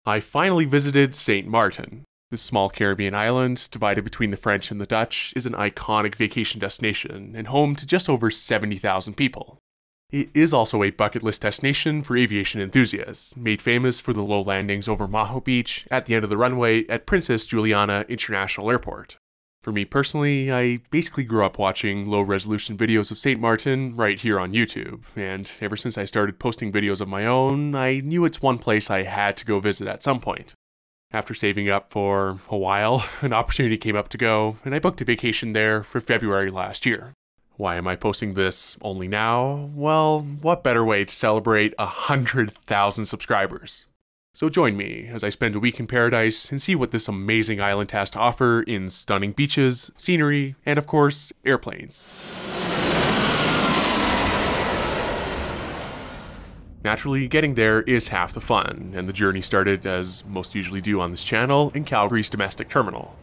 I finally visited St. Martin. This small Caribbean island, divided between the French and the Dutch, is an iconic vacation destination and home to just over 70,000 people. It is also a bucket list destination for aviation enthusiasts, made famous for the low landings over Maho Beach at the end of the runway at Princess Juliana International Airport. For me personally, I basically grew up watching low-resolution videos of St. Martin right here on YouTube, and ever since I started posting videos of my own, I knew it's one place I had to go visit at some point. After saving up for a while, an opportunity came up to go, and I booked a vacation there for February last year. Why am I posting this only now? Well, what better way to celebrate 100,000 subscribers? So join me as I spend a week in paradise and see what this amazing island has to offer in stunning beaches, scenery, and of course, airplanes. Naturally, getting there is half the fun, and the journey started, as most usually do on this channel, in Calgary's domestic terminal.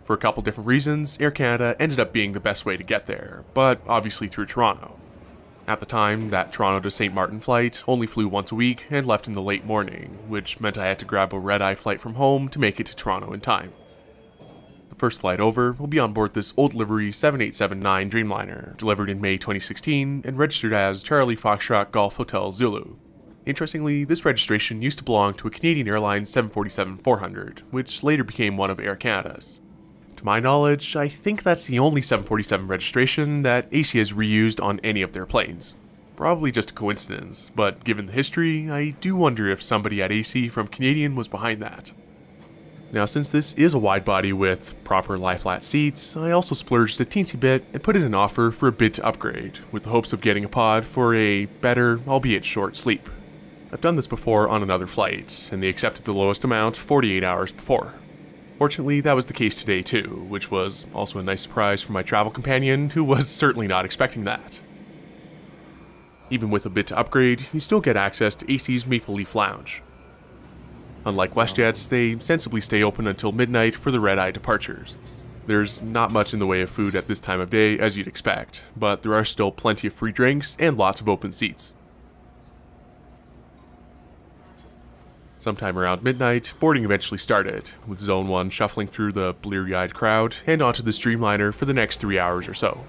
For a couple different reasons, Air Canada ended up being the best way to get there, but obviously through Toronto. At the time, that Toronto to St. Martin flight only flew once a week and left in the late morning, which meant I had to grab a red-eye flight from home to make it to Toronto in time. The first flight over will be on board this old livery 7879 Dreamliner, delivered in May 2016 and registered as Charlie Foxtrot Golf Hotel Zulu. Interestingly, this registration used to belong to a Canadian Airlines 747-400, which later became one of Air Canada's. To my knowledge, I think that's the only 747 registration that AC has reused on any of their planes. Probably just a coincidence, but given the history, I do wonder if somebody at AC from Canadian was behind that. Now, since this is a wide body with proper lie-flat seats, I also splurged a teensy bit and put in an offer for a bid to upgrade, with the hopes of getting a pod for a better, albeit short, sleep. I've done this before on another flight, and they accepted the lowest amount 48 hours before. Fortunately, that was the case today too, which was also a nice surprise for my travel companion, who was certainly not expecting that. Even with a bid to upgrade, you still get access to AC's Maple Leaf Lounge. Unlike WestJet's, they sensibly stay open until midnight for the red-eye departures. There's not much in the way of food at this time of day, as you'd expect, but there are still plenty of free drinks and lots of open seats. Sometime around midnight, boarding eventually started, with Zone 1 shuffling through the bleary-eyed crowd and onto the Streamliner for the next 3 hours or so.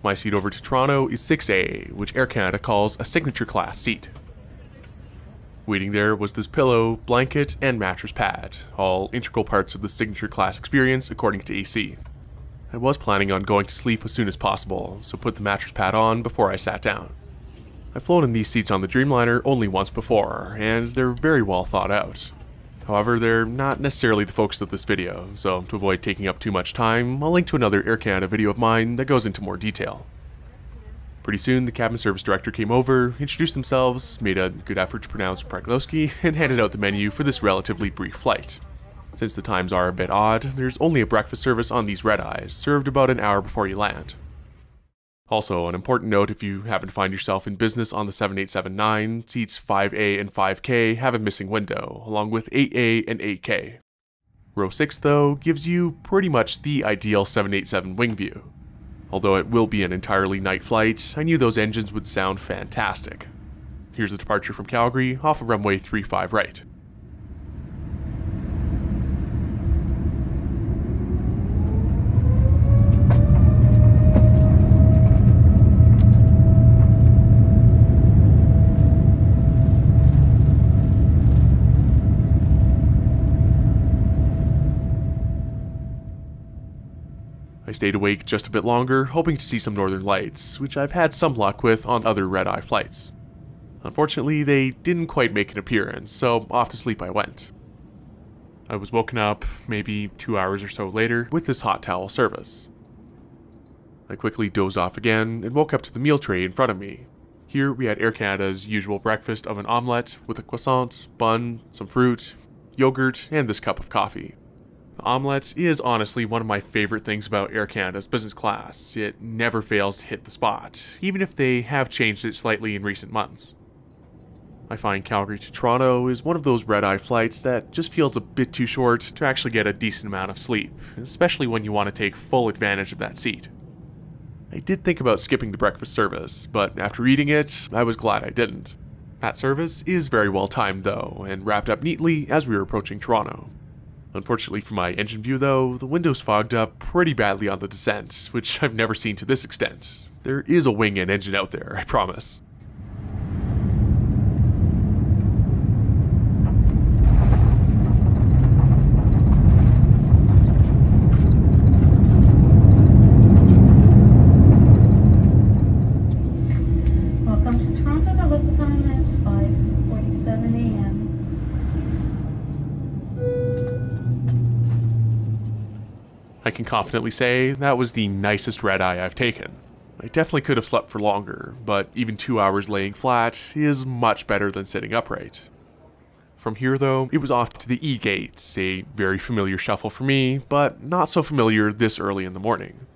My seat over to Toronto is 6A, which Air Canada calls a signature class seat. Waiting there was this pillow, blanket, and mattress pad, all integral parts of the signature class experience according to AC. I was planning on going to sleep as soon as possible, so put the mattress pad on before I sat down. I've flown in these seats on the Dreamliner only once before, and they're very well thought out. However, they're not necessarily the focus of this video, so to avoid taking up too much time, I'll link to another Air Canada video of mine that goes into more detail. Pretty soon, the cabin service director came over, introduced themselves, made a good effort to pronounce Praglowski, and handed out the menu for this relatively brief flight. Since the times are a bit odd, there's only a breakfast service on these red-eyes, served about an hour before you land. Also, an important note if you happen to find yourself in business on the 7879, seats 5A and 5K have a missing window, along with 8A and 8K. Row 6, though, gives you pretty much the ideal 787 wing view. Although it will be an entirely night flight, I knew those engines would sound fantastic. Here's a departure from Calgary, off of runway 35 right. I stayed awake just a bit longer, hoping to see some northern lights, which I've had some luck with on other red-eye flights. Unfortunately, they didn't quite make an appearance, so off to sleep I went. I was woken up maybe 2 hours or so later with this hot towel service. I quickly dozed off again and woke up to the meal tray in front of me. Here we had Air Canada's usual breakfast of an omelette with a croissant, bun, some fruit, yogurt, and this cup of coffee. The omelette is honestly one of my favorite things about Air Canada's business class. It never fails to hit the spot, even if they have changed it slightly in recent months. I find Calgary to Toronto is one of those red-eye flights that just feels a bit too short to actually get a decent amount of sleep, especially when you want to take full advantage of that seat. I did think about skipping the breakfast service, but after reading it, I was glad I didn't. That service is very well timed though, and wrapped up neatly as we were approaching Toronto. Unfortunately for my engine view though, the windows fogged up pretty badly on the descent, which I've never seen to this extent. There is a wing and engine out there, I promise. I can confidently say that was the nicest red-eye I've taken. I definitely could have slept for longer, but even 2 hours laying flat is much better than sitting upright. From here though, it was off to the E-gates, a very familiar shuffle for me, but not so familiar this early in the morning.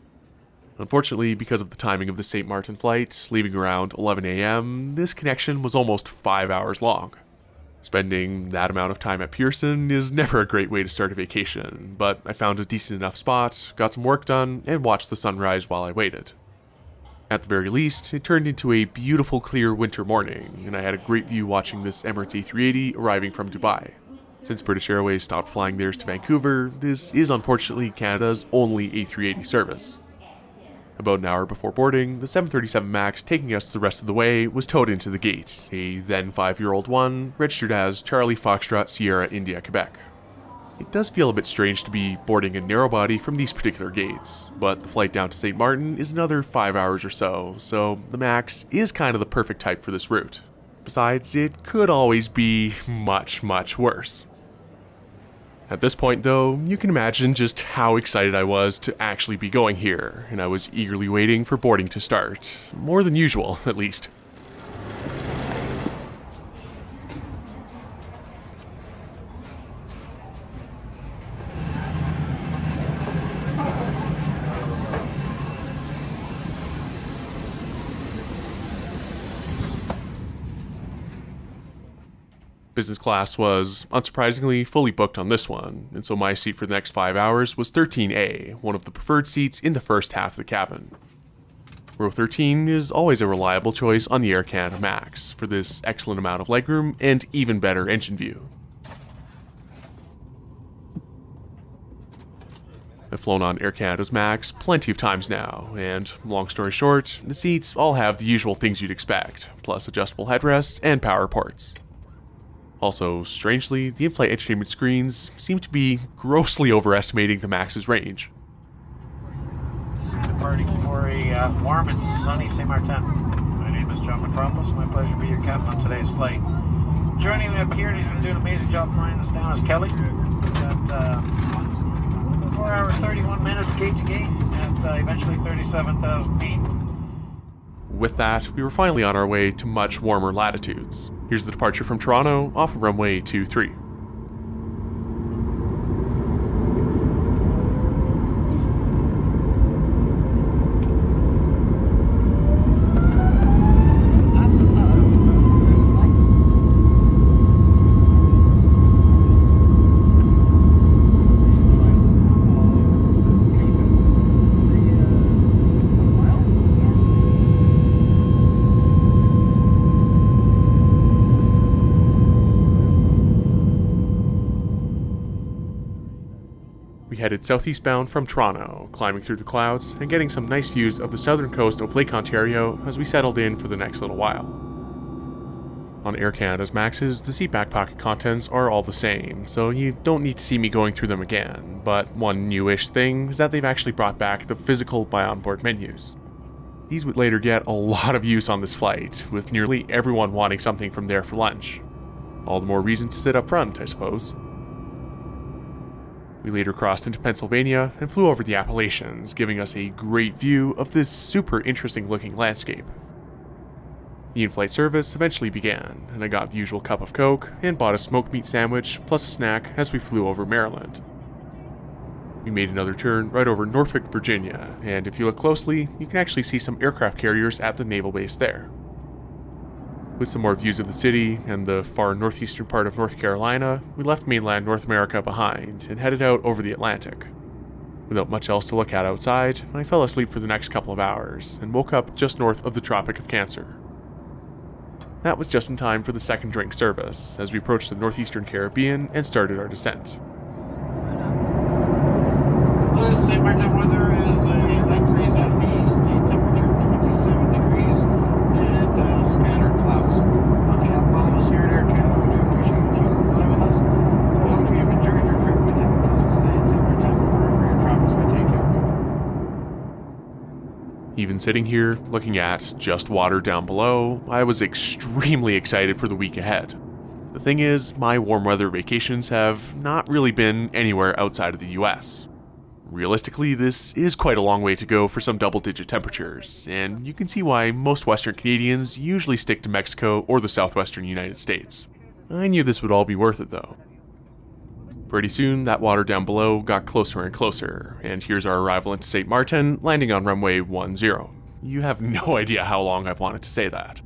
Unfortunately, because of the timing of the St. Martin flight, leaving around 11 AM, this connection was almost 5 hours long. Spending that amount of time at Pearson is never a great way to start a vacation, but I found a decent enough spot, got some work done, and watched the sunrise while I waited. At the very least, it turned into a beautiful clear winter morning, and I had a great view watching this Emirates A380 arriving from Dubai. Since British Airways stopped flying theirs to Vancouver, this is unfortunately Canada's only A380 service. About an hour before boarding, the 737 MAX taking us the rest of the way was towed into the gate, a then 5-year-old one, registered as Charlie Foxtrot Sierra India Quebec. It does feel a bit strange to be boarding a narrow-body from these particular gates, but the flight down to St. Martin is another 5 hours or so the MAX is kind of the perfect type for this route. Besides, it could always be much, much worse. At this point though, you can imagine just how excited I was to actually be going here, and I was eagerly waiting for boarding to start. More than usual, at least. Business class was, unsurprisingly, fully booked on this one, and so my seat for the next 5 hours was 13A, one of the preferred seats in the first half of the cabin. Row 13 is always a reliable choice on the Air Canada MAX, for this excellent amount of legroom and even better engine view. I've flown on Air Canada's MAX plenty of times now, and long story short, the seats all have the usual things you'd expect, plus adjustable headrests and power ports. Also, strangely, the in-flight entertainment screens seem to be grossly overestimating the MAX's range. Departing for a warm and sunny St. Martin. My name is John McCrompus. My pleasure to be your captain on today's flight. Joining me up here, and he's going to do an amazing job flying us down, is Kelly. We've got 4 hours, 31 minutes gate to gate, and eventually 37,000 feet. With that, we were finally on our way to much warmer latitudes. Here's the departure from Toronto off of runway 23. We headed southeastbound from Toronto, climbing through the clouds and getting some nice views of the southern coast of Lake Ontario as we settled in for the next little while. On Air Canada's MAXes, the seat back pocket contents are all the same, so you don't need to see me going through them again, but one newish thing is that they've actually brought back the physical buy onboard menus. These would later get a lot of use on this flight, with nearly everyone wanting something from there for lunch. All the more reason to sit up front, I suppose. We later crossed into Pennsylvania and flew over the Appalachians, giving us a great view of this super interesting looking landscape. The in-flight service eventually began, and I got the usual cup of Coke and bought a smoked meat sandwich plus a snack as we flew over Maryland. We made another turn right over Norfolk, Virginia, and if you look closely, you can actually see some aircraft carriers at the naval base there. With some more views of the city and the far northeastern part of North Carolina, we left mainland North America behind and headed out over the Atlantic. Without much else to look at outside, I fell asleep for the next couple of hours and woke up just north of the Tropic of Cancer. That was just in time for the second drink service as we approached the northeastern Caribbean and started our descent. The St. Martin weather is a light breeze out of the east, the temperature 27 degrees, and scattered clouds. On behalf of all of us here at Air Canada, we do appreciate you choosing to fly with us. We hope you have enjoyed your trip and have a pleasant stay in St. Martin, wherever your travels may take you. Even sitting here, looking at just water down below, I was extremely excited for the week ahead. The thing is, my warm weather vacations have not really been anywhere outside of the US. Realistically, this is quite a long way to go for some double-digit temperatures, and you can see why most Western Canadians usually stick to Mexico or the southwestern United States. I knew this would all be worth it though. Pretty soon, that water down below got closer and closer, and here's our arrival into St. Martin, landing on runway 10. You have no idea how long I've wanted to say that.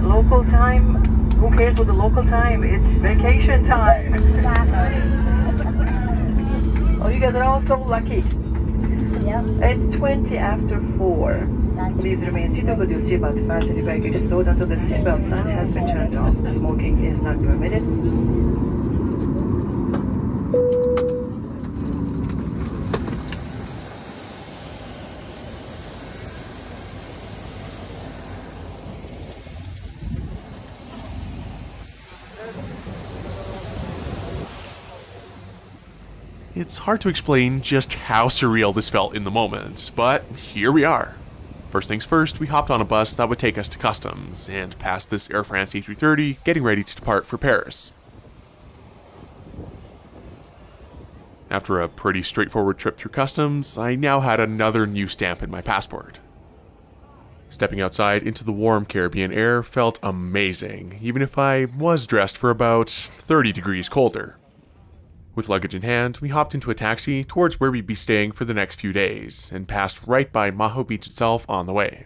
Local time, who cares what the local time? It's vacation time. Oh, you guys are all so lucky. Yep. It's 20 after 4. Please remain seated with your seatbelt fastened. Your baggage is stowed until the seatbelt sign has been turned off. Smoking is not permitted. It's hard to explain just how surreal this felt in the moment, but here we are. First things first, we hopped on a bus that would take us to customs, and past this Air France A330, getting ready to depart for Paris. After a pretty straightforward trip through customs, I now had another new stamp in my passport. Stepping outside into the warm Caribbean air felt amazing, even if I was dressed for about 30 degrees colder. With luggage in hand, we hopped into a taxi towards where we'd be staying for the next few days, and passed right by Maho Beach itself on the way.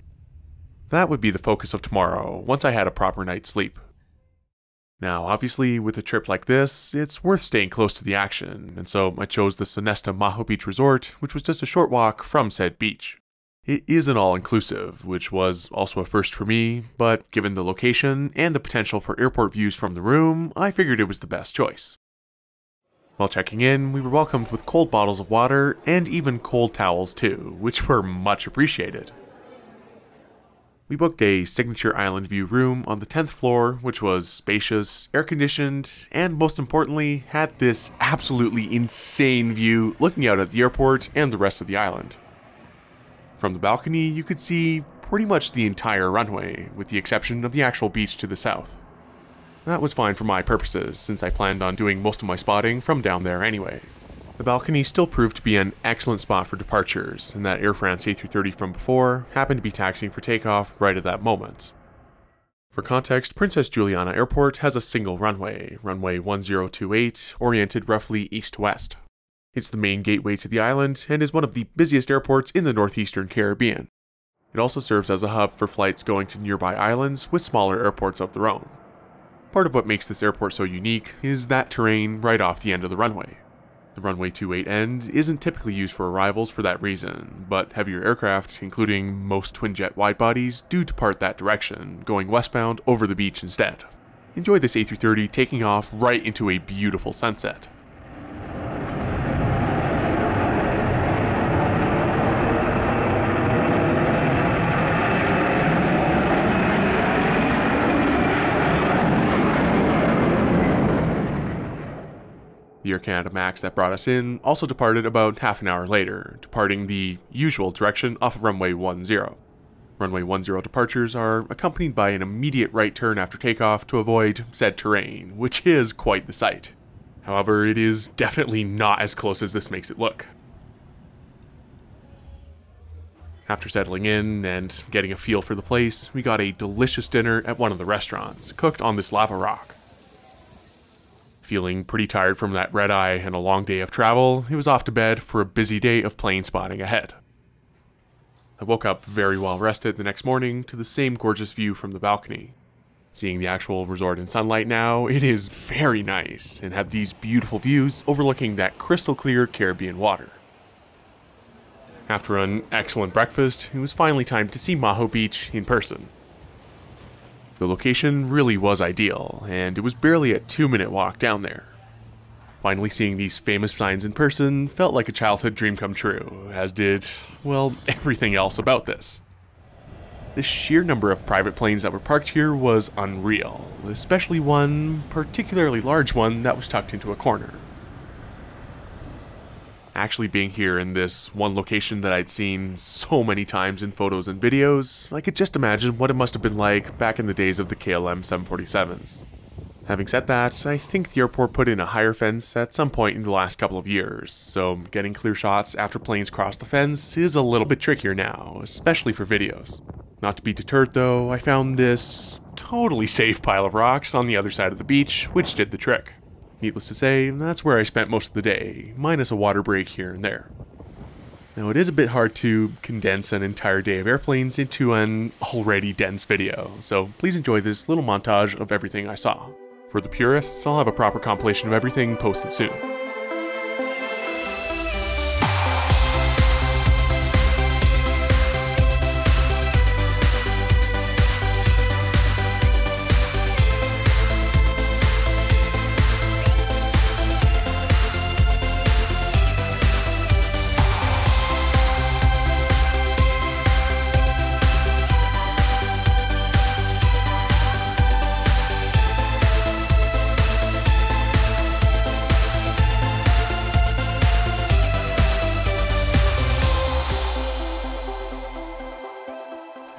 That would be the focus of tomorrow, once I had a proper night's sleep. Now, obviously, with a trip like this, it's worth staying close to the action, and so I chose the Sonesta Maho Beach Resort, which was just a short walk from said beach. It is an all-inclusive, which was also a first for me, but given the location and the potential for airport views from the room, I figured it was the best choice. While checking in, we were welcomed with cold bottles of water and even cold towels too, which were much appreciated. We booked a signature island view room on the 10th floor, which was spacious, air-conditioned, and most importantly, had this absolutely insane view looking out at the airport and the rest of the island. From the balcony, you could see pretty much the entire runway, with the exception of the actual beach to the south. That was fine for my purposes, since I planned on doing most of my spotting from down there anyway. The balcony still proved to be an excellent spot for departures, and that Air France A330 from before happened to be taxiing for takeoff right at that moment. For context, Princess Juliana Airport has a single runway, runway 1028, oriented roughly east-west. It's the main gateway to the island, and is one of the busiest airports in the northeastern Caribbean. It also serves as a hub for flights going to nearby islands with smaller airports of their own. Part of what makes this airport so unique is that terrain right off the end of the runway. The runway 28 end isn't typically used for arrivals for that reason, but heavier aircraft, including most twin-jet widebodies, do depart that direction, going westbound over the beach instead. Enjoy this A330 taking off right into a beautiful sunset. The Air Canada MAX that brought us in also departed about half an hour later, departing the usual direction off of runway 10. Runway 10 departures are accompanied by an immediate right turn after takeoff to avoid said terrain, which is quite the sight. However, it is definitely not as close as this makes it look. After settling in and getting a feel for the place, we got a delicious dinner at one of the restaurants, cooked on this lava rock. Feeling pretty tired from that red eye and a long day of travel, he was off to bed for a busy day of plane spotting ahead. I woke up very well rested the next morning to the same gorgeous view from the balcony. Seeing the actual resort in sunlight now, it is very nice and had these beautiful views overlooking that crystal clear Caribbean water. After an excellent breakfast, it was finally time to see Maho Beach in person. The location really was ideal, and it was barely a 2-minute walk down there. Finally seeing these famous signs in person felt like a childhood dream come true, as did, well, everything else about this. The sheer number of private planes that were parked here was unreal, especially one particularly large one that was tucked into a corner. Actually being here in this one location that I'd seen so many times in photos and videos, I could just imagine what it must have been like back in the days of the KLM 747s. Having said that, I think the airport put in a higher fence at some point in the last couple of years, so getting clear shots after planes cross the fence is a little bit trickier now, especially for videos. Not to be deterred though, I found this totally safe pile of rocks on the other side of the beach, which did the trick. Needless to say, that's where I spent most of the day, minus a water break here and there. Now it is a bit hard to condense an entire day of airplanes into an already dense video, so please enjoy this little montage of everything I saw. For the purists, I'll have a proper compilation of everything posted soon.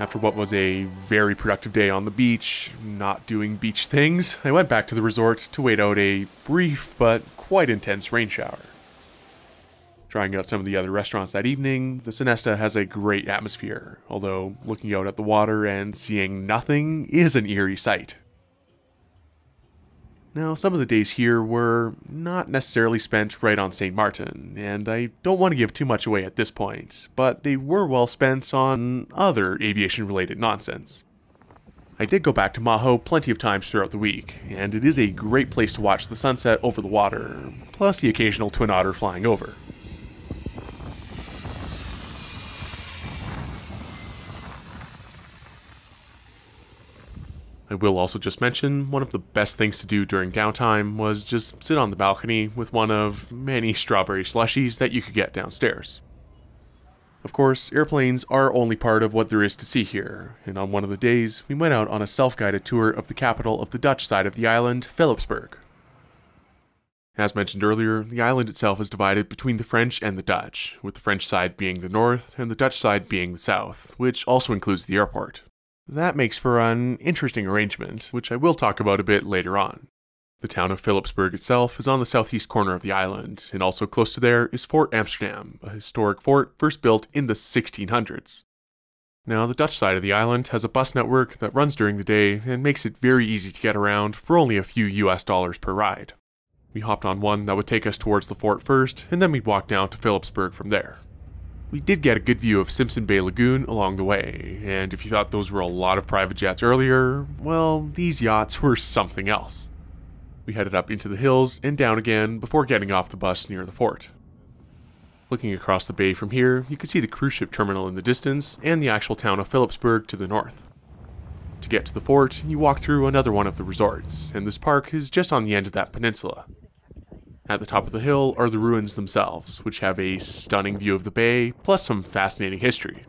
After what was a very productive day on the beach, not doing beach things, I went back to the resort to wait out a brief but quite intense rain shower. Trying out some of the other restaurants that evening, the Sonesta has a great atmosphere, although looking out at the water and seeing nothing is an eerie sight. Now, some of the days here were not necessarily spent right on St. Martin, and I don't want to give too much away at this point, but they were well spent on other aviation-related nonsense. I did go back to Maho plenty of times throughout the week, and it is a great place to watch the sunset over the water, plus the occasional twin otter flying over. I will also just mention, one of the best things to do during downtime was just sit on the balcony with one of many strawberry slushies that you could get downstairs. Of course, airplanes are only part of what there is to see here, and on one of the days, we went out on a self-guided tour of the capital of the Dutch side of the island, Philipsburg. As mentioned earlier, the island itself is divided between the French and the Dutch, with the French side being the north and the Dutch side being the south, which also includes the airport. That makes for an interesting arrangement, which I will talk about a bit later on. The town of Philipsburg itself is on the southeast corner of the island, and also close to there is Fort Amsterdam, a historic fort first built in the 1600s. Now, the Dutch side of the island has a bus network that runs during the day and makes it very easy to get around for only a few US dollars per ride. We hopped on one that would take us towards the fort first, and then we'd walk down to Philipsburg from there. We did get a good view of Simpson Bay Lagoon along the way, and if you thought those were a lot of private jets earlier, well, these yachts were something else. We headed up into the hills and down again before getting off the bus near the fort. Looking across the bay from here, you can see the cruise ship terminal in the distance and the actual town of Philipsburg to the north. To get to the fort, you walk through another one of the resorts, and this park is just on the end of that peninsula. At the top of the hill are the ruins themselves, which have a stunning view of the bay, plus some fascinating history.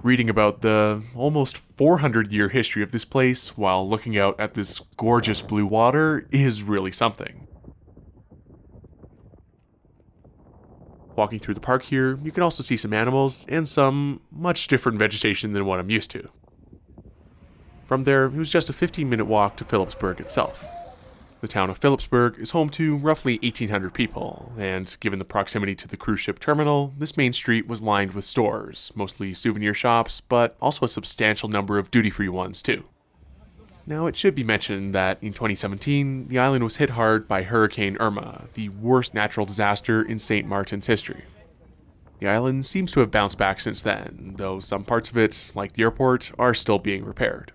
Reading about the almost 400-year history of this place while looking out at this gorgeous blue water is really something. Walking through the park here, you can also see some animals and some much different vegetation than what I'm used to. From there, it was just a 15-minute walk to Philipsburg itself. The town of Philipsburg is home to roughly 1,800 people, and given the proximity to the cruise ship terminal, this main street was lined with stores, mostly souvenir shops, but also a substantial number of duty-free ones too. Now, it should be mentioned that in 2017, the island was hit hard by Hurricane Irma, the worst natural disaster in St. Martin's history. The island seems to have bounced back since then, though some parts of it, like the airport, are still being repaired.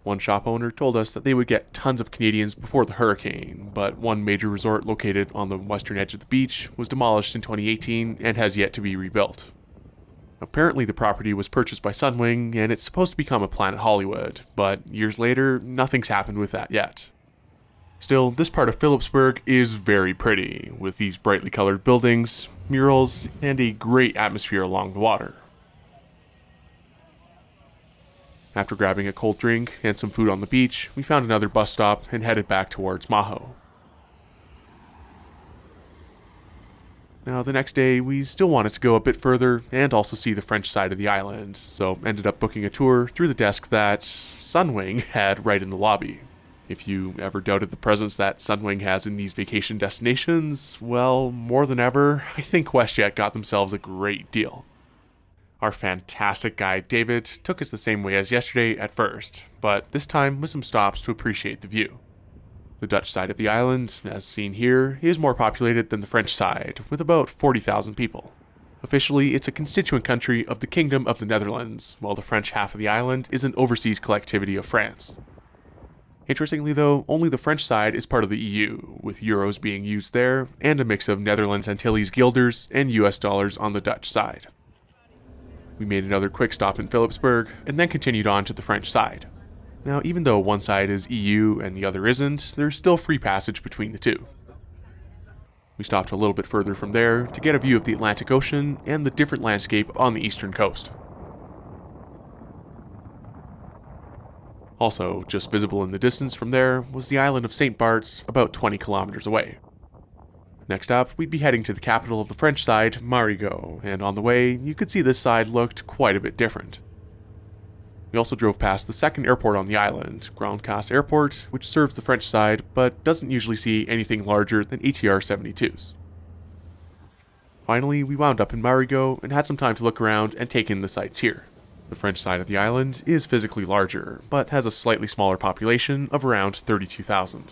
One shop owner told us that they would get tons of Canadians before the hurricane, but one major resort located on the western edge of the beach was demolished in 2018 and has yet to be rebuilt. Apparently the property was purchased by Sunwing and it's supposed to become a Planet Hollywood, but years later, nothing's happened with that yet. Still, this part of Philipsburg is very pretty, with these brightly colored buildings, murals, and a great atmosphere along the water. After grabbing a cold drink and some food on the beach, we found another bus stop and headed back towards Maho. Now, the next day, we still wanted to go a bit further and also see the French side of the island, so ended up booking a tour through the desk that Sunwing had right in the lobby. If you ever doubted the presence that Sunwing has in these vacation destinations, well, more than ever, I think WestJet got themselves a great deal. Our fantastic guide David took us the same way as yesterday at first, but this time with some stops to appreciate the view. The Dutch side of the island, as seen here, is more populated than the French side, with about 40,000 people. Officially, it's a constituent country of the Kingdom of the Netherlands, while the French half of the island is an overseas collectivity of France. Interestingly though, only the French side is part of the EU, with euros being used there, and a mix of Netherlands Antilles guilders and US dollars on the Dutch side. We made another quick stop in Philipsburg, and then continued on to the French side. Now, even though one side is EU and the other isn't, there's still free passage between the two. We stopped a little bit further from there to get a view of the Atlantic Ocean and the different landscape on the eastern coast. Also, just visible in the distance from there was the island of St. Bart's, about 20 kilometers away. Next up, we'd be heading to the capital of the French side, Marigot, and on the way, you could see this side looked quite a bit different. We also drove past the second airport on the island, Grand Casse Airport, which serves the French side, but doesn't usually see anything larger than ATR-72s. Finally, we wound up in Marigot and had some time to look around and take in the sights here. The French side of the island is physically larger, but has a slightly smaller population of around 32,000.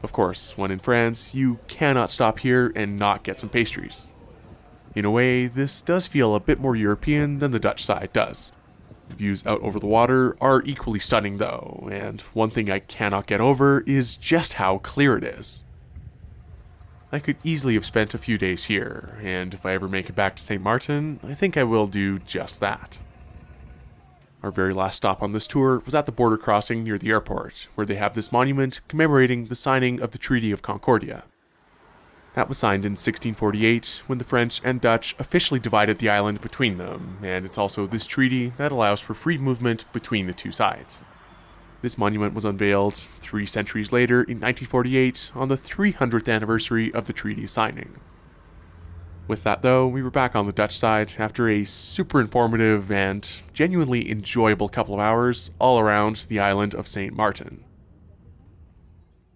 Of course, when in France, you cannot stop here and not get some pastries. In a way, this does feel a bit more European than the Dutch side does. The views out over the water are equally stunning though, and one thing I cannot get over is just how clear it is. I could easily have spent a few days here, and if I ever make it back to St. Martin, I think I will do just that. Our very last stop on this tour was at the border crossing near the airport, where they have this monument commemorating the signing of the Treaty of Concordia. That was signed in 1648, when the French and Dutch officially divided the island between them, and it's also this treaty that allows for free movement between the two sides. This monument was unveiled 3 centuries later in 1948 on the 300th anniversary of the treaty signing. With that though, we were back on the Dutch side after a super informative and genuinely enjoyable couple of hours all around the island of St. Martin.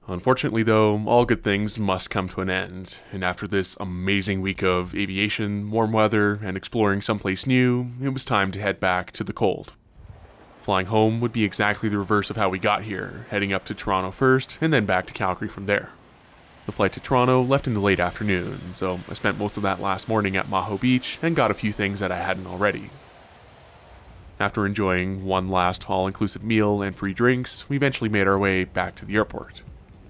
Unfortunately though, all good things must come to an end, and after this amazing week of aviation, warm weather, and exploring someplace new, it was time to head back to the cold. Flying home would be exactly the reverse of how we got here, heading up to Toronto first, and then back to Calgary from there. The flight to Toronto left in the late afternoon, so I spent most of that last morning at Maho Beach and got a few things that I hadn't already. After enjoying one last all-inclusive meal and free drinks, we eventually made our way back to the airport.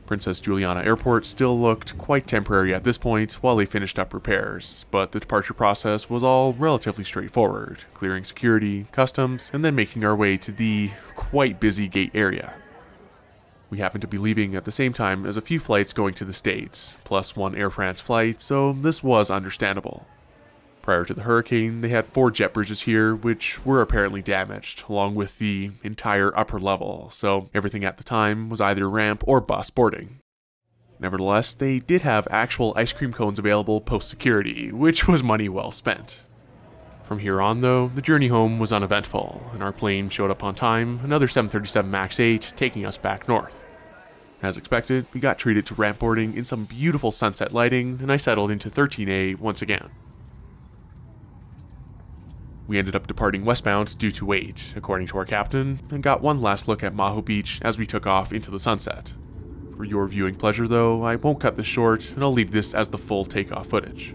Princess Juliana Airport still looked quite temporary at this point while they finished up repairs, but the departure process was all relatively straightforward, clearing security, customs, and then making our way to the quite busy gate area. We happened to be leaving at the same time as a few flights going to the States, plus one Air France flight, so this was understandable. Prior to the hurricane, they had 4 jet bridges here, which were apparently damaged, along with the entire upper level, so everything at the time was either ramp or bus boarding. Nevertheless, they did have actual ice cream cones available post-security, which was money well spent. From here on though, the journey home was uneventful, and our plane showed up on time, another 737 MAX 8 taking us back north. As expected, we got treated to ramp boarding in some beautiful sunset lighting, and I settled into 13A once again. We ended up departing westbound due to weight, according to our captain, and got one last look at Maho Beach as we took off into the sunset. For your viewing pleasure though, I won't cut this short, and I'll leave this as the full takeoff footage.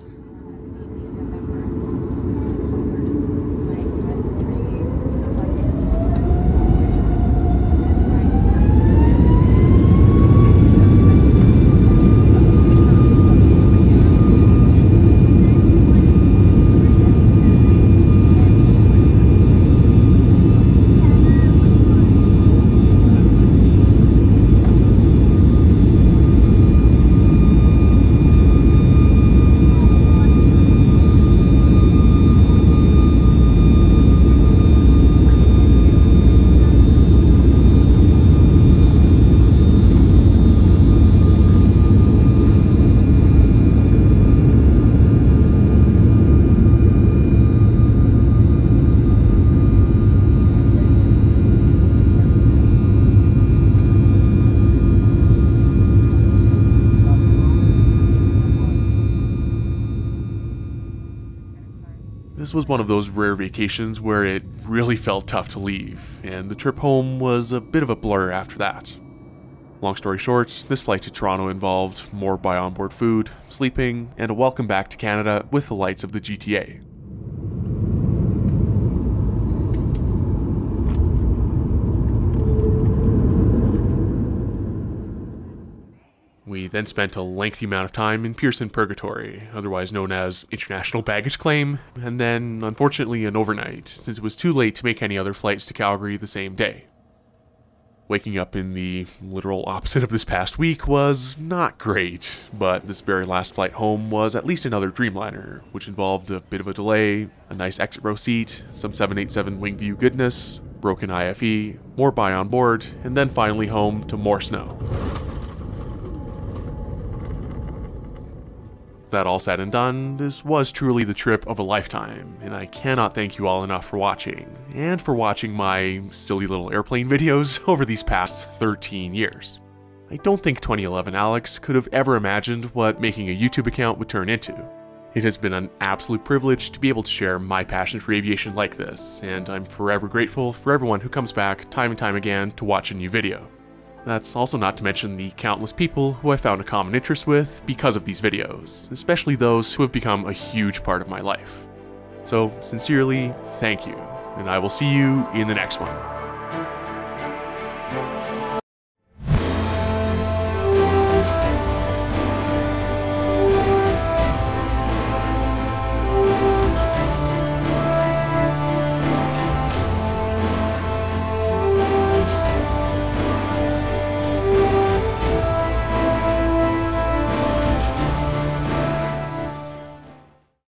This was one of those rare vacations where it really felt tough to leave, and the trip home was a bit of a blur after that. Long story short, this flight to Toronto involved more buy onboard food, sleeping, and a welcome back to Canada with the lights of the GTA. We then spent a lengthy amount of time in Pearson Purgatory, otherwise known as International Baggage Claim, and then, unfortunately, an overnight, since it was too late to make any other flights to Calgary the same day. Waking up in the literal opposite of this past week was not great, but this very last flight home was at least another Dreamliner, which involved a bit of a delay, a nice exit row seat, some 787 wing view goodness, broken IFE, more buy on board, and then finally home to more snow. That all said and done, this was truly the trip of a lifetime, and I cannot thank you all enough for watching, and for watching my silly little airplane videos over these past 13 years. I don't think 2011 Alex could have ever imagined what making a YouTube account would turn into. It has been an absolute privilege to be able to share my passion for aviation like this, and I'm forever grateful for everyone who comes back time and time again to watch a new video. That's also not to mention the countless people who I found a common interest with because of these videos, especially those who have become a huge part of my life. So, sincerely, thank you, and I will see you in the next one.